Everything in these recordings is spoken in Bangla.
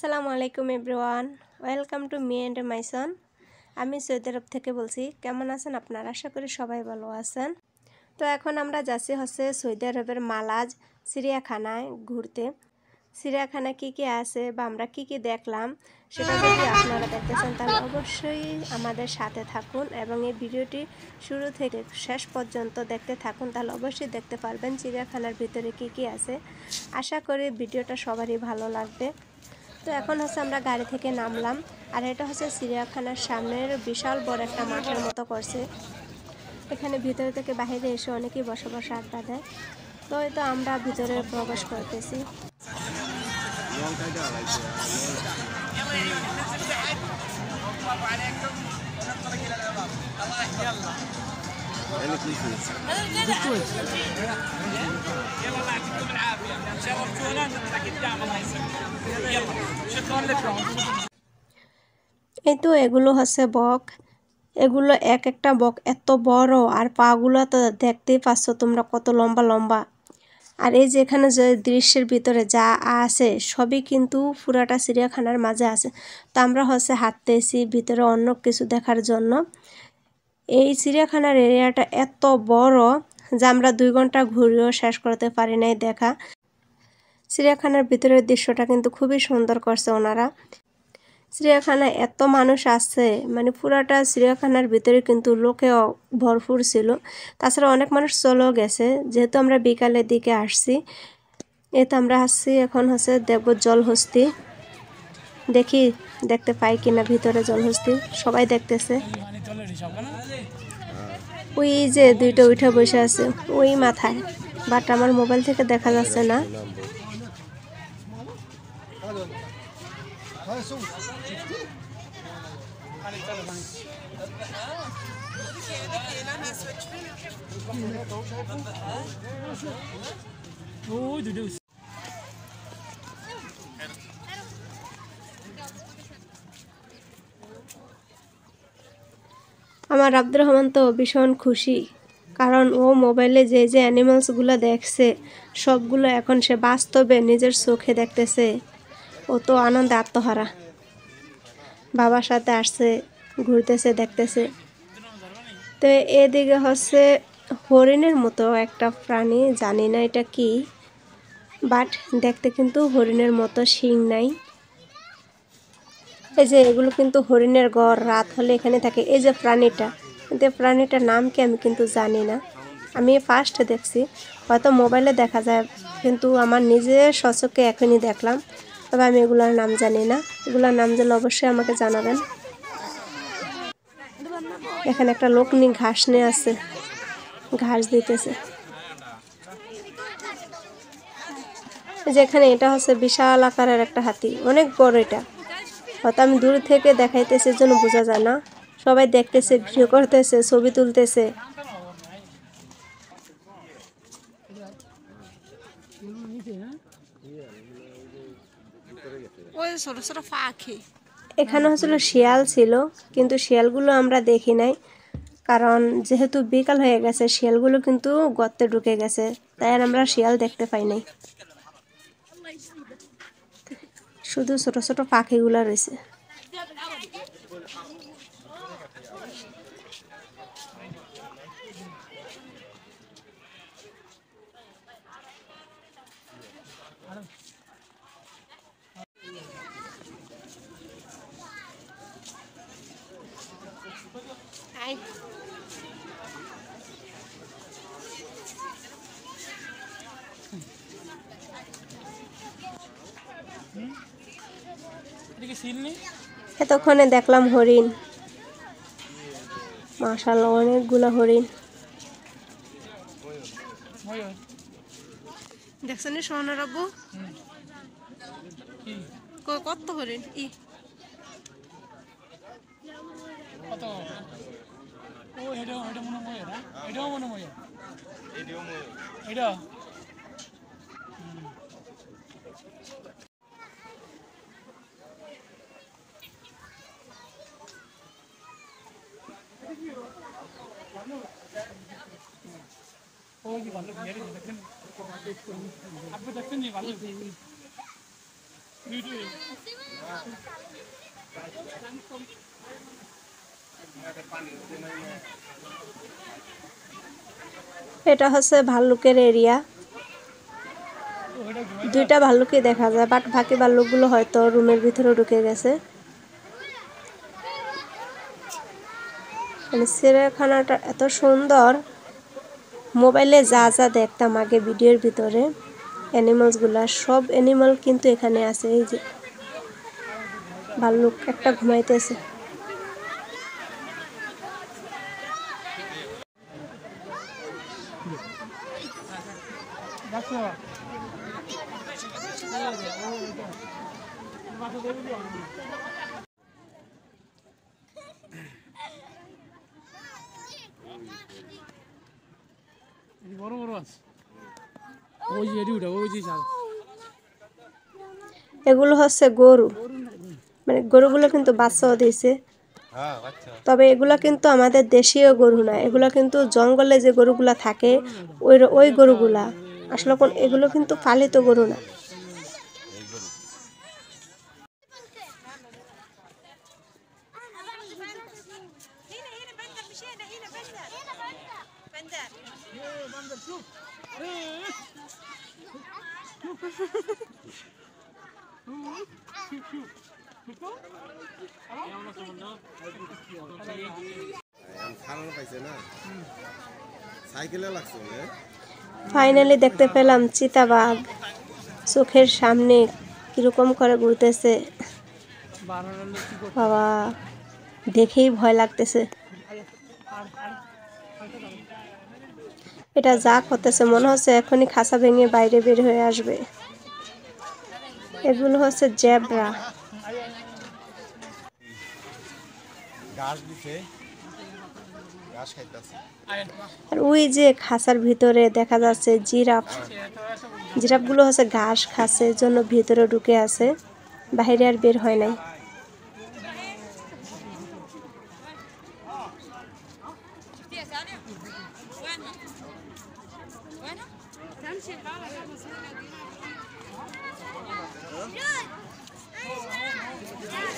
আসসালামু আলাইকুম everyone, welcome to me and my son. আমি সৌদি আরব থেকে বলছি। কেমন আছেন আপনারা? আশা করি সবাই ভালো আছেন। তো এখন আমরা যাচ্ছি সৌদি আরবের মালাজ চিড়িয়াখানায় ঘুরতে। চিড়িয়াখানায় কী আছে বা আমরা কী দেখলাম সেটা যদি আপনারা দেখতে চান তাহলে অবশ্যই আমাদের সাথে থাকুন এবং এই ভিডিওটি শুরু থেকে শেষ পর্যন্ত দেখতে থাকুন, তাহলে অবশ্যই দেখতে পারবেন চিড়িয়াখানার ভিতরে কী আছে। আশা করি ভিডিওটা সবারই ভালো লাগবে। তো এখন আমরা গাড়ি থেকে নামলাম, আর এটা চিড়িয়াখানার সামনের বিশাল বড় একটা মাঠের মতো করছে। এখানে ভিতরে থেকে বাইরে এসে অনেকেই বসে বসে আড্ডা দেয়। তো এই তো আমরা ভিতরে প্রবেশ করতেছি। এই তো এগুলো বক। এগুলো এক একটা বক এত বড়, আর পাগুলো তো দেখতেই পাচ্ছ তোমরা কত লম্বা লম্বা। আর এই যে এখানে যে দৃশ্যের ভিতরে যা আছে সবই কিন্তু পুরাটা চিড়িয়াখানার মাঝে আছে। তো আমরা হাঁটতেছি ভিতরে অন্য কিছু দেখার জন্য। এই চিড়িয়াখানার এরিয়াটা এত বড় যে আমরা 2 ঘন্টা ঘুরেও শেষ করতে পারি নাই দেখা। চিড়িয়াখানার ভিতরের দৃশ্যটা কিন্তু খুবই সুন্দর করছে ওনারা। চিড়িয়াখানায় এত মানুষ আছে, মানে পুরাটা চিড়িয়াখানার ভিতরে কিন্তু লোকে ভরপুর ছিল। তাছাড়া অনেক মানুষ চলেও গেছে, যেহেতু আমরা বিকালের দিকে আসছি। তো আমরা আসছি এখন দেখব জলহস্তি। দেখি দেখতে পাই কিনা ভিতরে জলহস্তি। সবাই দেখতেছে। ওই যে 2টা উঠে বসে আছে ওই মাথায়, বাট আমার মোবাইল থেকে দেখা যাচ্ছে না। আমার আব্দুর রহমান তো ভীষণ খুশি, কারণ ও মোবাইলে যে যে অ্যানিমালসগুলো দেখছে সবগুলো এখন সে বাস্তবে নিজের চোখে দেখতেছে। ও তো আনন্দে আত্মহারা। বাবার সাথে আসছে, ঘুরতেছে, দেখতেছে। তো এদিকে হরিণের মতো একটা প্রাণী, জানি না এটা কি, বাট দেখতে কিন্তু হরিণের মতো শিং নাই। এই যে এগুলো কিন্তু হরিণের ঘর, রাত হলে এখানে থাকে। এই যে প্রাণীটা, কিন্তু প্রাণীটার নাম কি আমি কিন্তু জানি না। আমি ফার্স্ট দেখছি, হয়তো মোবাইলে দেখা যায়, কিন্তু আমার নিজের সচক্ষে এখনই দেখলাম। তবে আমি এগুলোর নাম জানি না। এগুলোর নাম জানলে অবশ্যই আমাকে জানাবেন। এখানে একটা লোক নিয়ে ঘাস নিয়ে আছে, ঘাস দিতেছে। যেখানে এটা বিশাল আকারের একটা হাতি, অনেক বড়। এটা হয়তো আমি দূর থেকে দেখাইতেছে জন্য বোঝা যায় না। সবাই দেখতেছে, ভিডিও করতেছে, ছবি তুলতেছে। এখানে শিয়াল ছিল, কিন্তু শিয়ালগুলো আমরা দেখি নাই, কারণ যেহেতু বিকাল হয়ে গেছে শিয়ালগুলো কিন্তু গর্তে ঢুকে গেছে, তাই আর আমরা শিয়াল দেখতে পাই নাই। শুধু ছোট ছোট পাখিগুলো রয়েছে। এতক্ষণে দেখলাম হরিণ, মাশাআল্লাহ অনেকগুলো হরিণ। দেখছেন সোনার আব্বু কত হরিণ। কত ও এটা এটা মনে হয় না, এটাও মনে হয় এটা ও কি ভালো বিয়ারি দেখেন আপনি দেখেন নি ভালো ভিডিও এটা হচ্ছে ভাল্লুকের এরিয়া। দুইটা ভাল্লুকই দেখা যায়, বাট বাকি ভাল্লুকগুলো হয়তো রুমের ভিতরে ঢুকে গেছে। মানে চিড়িয়াখানাটা এত সুন্দর, মোবাইলে যা যা দেখতাম আগে ভিডিওর ভিতরে অ্যানিমালসগুলা, সব অ্যানিমাল কিন্তু এখানে আছে। এই যে ভাল্লুক একটা ঘুমাইতেছে। এগুলো হচ্ছে গরু, মানে গরুগুলো কিন্তু বাচ্চাও দিয়েছে। তবে এগুলা কিন্তু আমাদের দেশীয় গরু না, এগুলা কিন্তু জঙ্গলে যে গরুগুলা থাকে ওই গরুগুলা। আসলে এগুলো কিন্তু পালিত গরু না। ফাইনালি দেখতে পেলাম চিতাবাঘ চোখের সামনে কিরকম করে ঘুরতেছে। বাবা, দেখেই ভয় লাগতেছে। এটা যা করতেছে মনে হচ্ছে এখনই খাঁচা ভেঙে বাইরে বের হয়ে আসবে। এগুলো হচ্ছে জেব্রা। আর ওই যে খাঁচার ভিতরে দেখা যাচ্ছে জিরাফ। জিরাফগুলো হচ্ছে ঘাস খাচ্ছে জন্য ভিতরে ঢুকে আছে, বাইরে আর বের হয় নাই।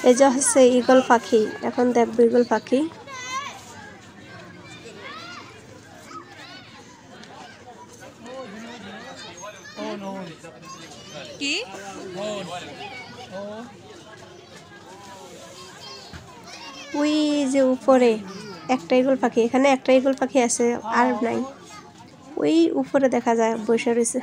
এই যে হচ্ছে ঈগল পাখি, এখন দেখবো ঈগল পাখি। ওই যে উপরে একটা ঈগল পাখি, এখানে একটা ঈগল পাখি আছে আর নাই। ওই উপরে দেখা যায় বসে রয়েছে।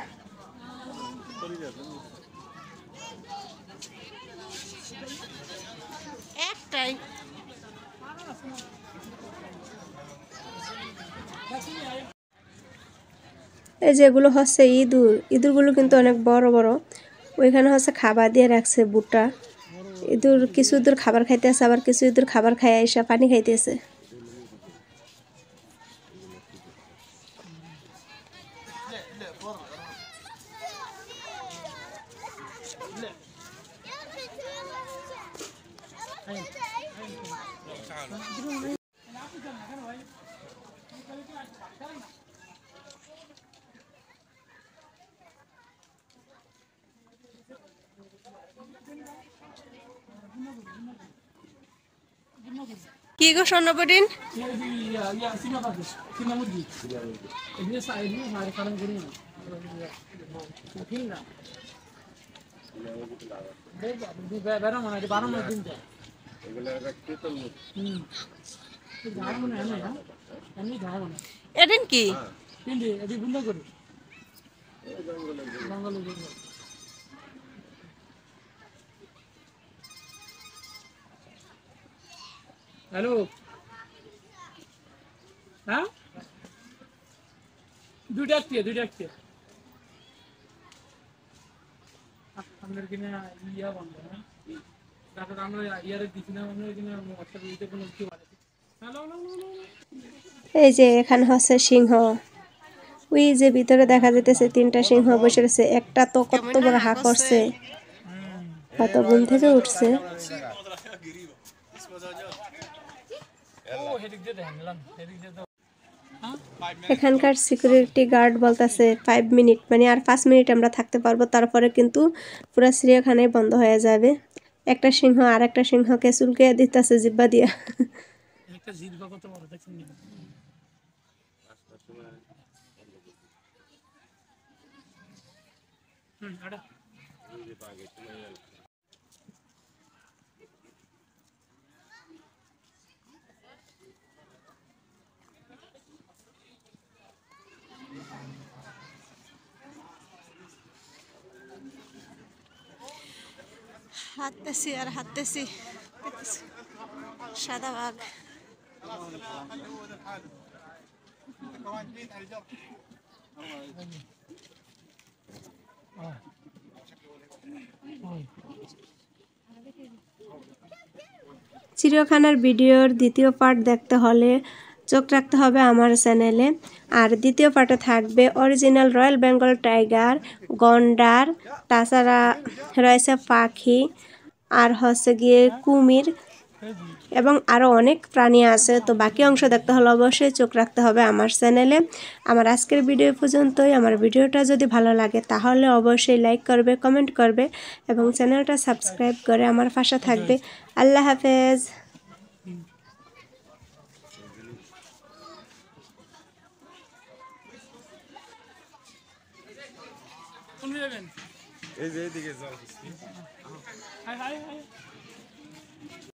এই যেগুলো হচ্ছে ইঁদুর, ইঁদুরগুলো কিন্তু অনেক বড় বড়। ওইখানে হচ্ছে খাবার দিয়ে রাখছে ভুট্টা। ইঁদুর কিছু ইঁদুর খাবার খাইতেছে, আবার কিছু ইঁদুর খাবার খাই এসে পানি খাইতেছে। কি গো স্বর্ণপরিণ? এদিন কি হ্যালো, হ্যাঁ দুইটা আপনাদের কিনা ইয়া বন্ধ না, তারপর আমরা ইয়ারে দিছি না, আমরা কিনা হোয়াটসঅ্যাপ দিতে কোনো কিছু বলে। এই যে এখানে হচ্ছে সিংহ। ওই যে ভিতরে দেখা যেতেছে তিনটা সিংহ বসে রয়েছে। একটা তো কত বড় হা করছে, হয়তো ঘুম থেকে উঠছে। এখানকার সিকিউরিটি গার্ড বলতেছে 5 মিনিট, মানে আর 5 মিনিট আমরা থাকতে পারবো, তারপরে কিন্তু পুরো চিড়িয়াখানায় বন্ধ হয়ে যাবে। একটা সিংহ আর একটা সিংহকে চুলকে দিতেছে জিব্বা দিয়া। একটা জিরবা কত বড় দেখছেন নি? আটা হাঁটতেছি আর হাঁটতেছি, সাদা বাঘ। চিড়িয়াখানার ভিডিওর দ্বিতীয় পার্ট দেখতে হলে চোখ রাখতে হবে আমার চ্যানেলে। আর দ্বিতীয় পার্টে থাকবে অরিজিনাল রয়্যাল বেঙ্গল টাইগার, গন্ডার, তাছাড়া রয়েছে পাখি, আর হচ্ছে গিয়ে কুমির এবং আরও অনেক প্রাণী আছে। তো বাকি অংশ দেখতে হলে অবশ্যই চোখ রাখতে হবে আমার চ্যানেলে। আমার আজকের ভিডিও পর্যন্তই। আমার ভিডিওটা যদি ভালো লাগে তাহলে অবশ্যই লাইক করবে, কমেন্ট করবে এবং চ্যানেলটা সাবস্ক্রাইব করে আমার পাশে থাকবে। আল্লাহ হাফেজ। কোন যাবেন? এই যে এইদিকে যাও। High high high